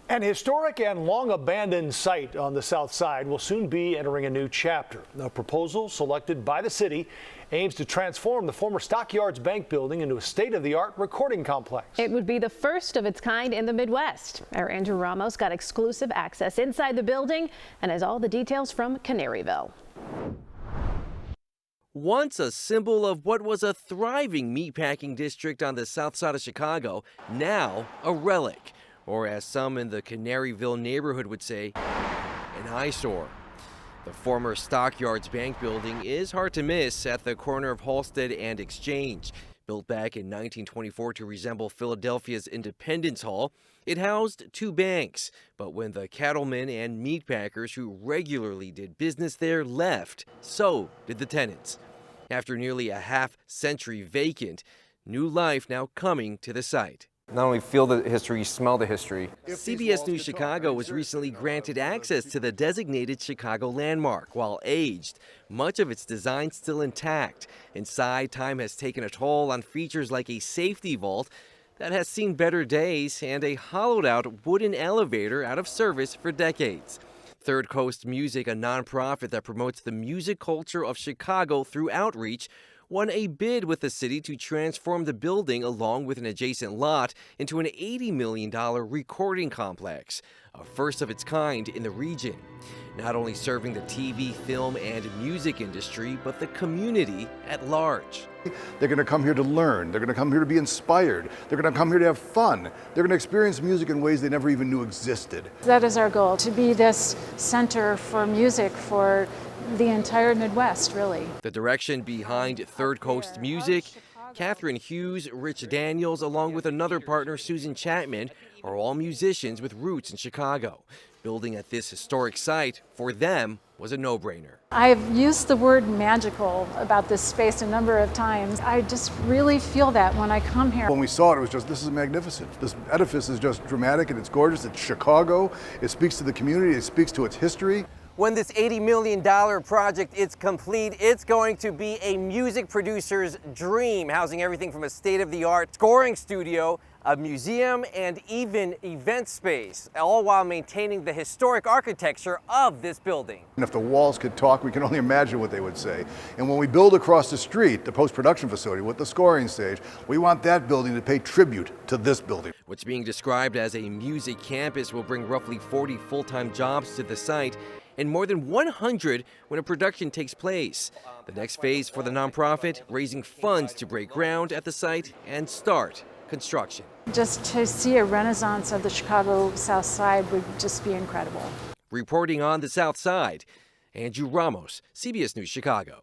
An historic and long-abandoned site on the south side will soon be entering a new chapter. A proposal selected by the city aims to transform the former Stockyards Bank building into a state-of-the-art recording complex. It would be the first of its kind in the Midwest. Our Andrew Ramos got exclusive access inside the building and has all the details from Canaryville. Once a symbol of what was a thriving meatpacking district on the south side of Chicago, now a relic. Or as some in the Canaryville neighborhood would say, an eyesore. The former Stockyards Bank building is hard to miss at the corner of Halsted and Exchange. Built back in 1924 to resemble Philadelphia's Independence Hall, it housed two banks. But when the cattlemen and meatpackers who regularly did business there left, so did the tenants. After nearly a half-century vacant, new life now coming to the site. Not only feel the history, you smell the history. CBS News Chicago was recently granted access to the designated Chicago landmark. While aged, much of its design still intact. Inside, time has taken a toll on features like a safety vault that has seen better days and a hollowed-out wooden elevator out of service for decades. Third Coast Music, a nonprofit that promotes the music culture of Chicago through outreach, won a bid with the city to transform the building along with an adjacent lot into an $80 million recording complex, a first of its kind in the region. Not only serving the TV, film, and music industry, but the community at large. They're going to come here to learn. They're going to come here to be inspired. They're going to come here to have fun. They're going to experience music in ways they never even knew existed. That is our goal, to be this center for music for the entire Midwest, really. The direction behind Third Coast Music, Catherine Hughes, Rich Daniels, along with another partner, Susan Chapman, are all musicians with roots in Chicago. Building at this historic site, for them, was a no-brainer. I've used the word magical about this space a number of times. I just really feel that when I come here. When we saw it, it was just, this is magnificent. This edifice is just dramatic and it's gorgeous. It's Chicago. It speaks to the community. It speaks to its history. When this $80 million project is complete, it's going to be a music producer's dream, housing everything from a state-of-the-art scoring studio, a museum, and even event space, all while maintaining the historic architecture of this building. And if the walls could talk, we can only imagine what they would say. And when we build across the street, the post-production facility with the scoring stage, we want that building to pay tribute to this building. What's being described as a music campus will bring roughly 40 full-time jobs to the site, and more than 100 when a production takes place. The next phase for the nonprofit, raising funds to break ground at the site and start construction. Just to see a renaissance of the Chicago South Side would just be incredible. Reporting on the South Side, Andrew Ramos, CBS News Chicago.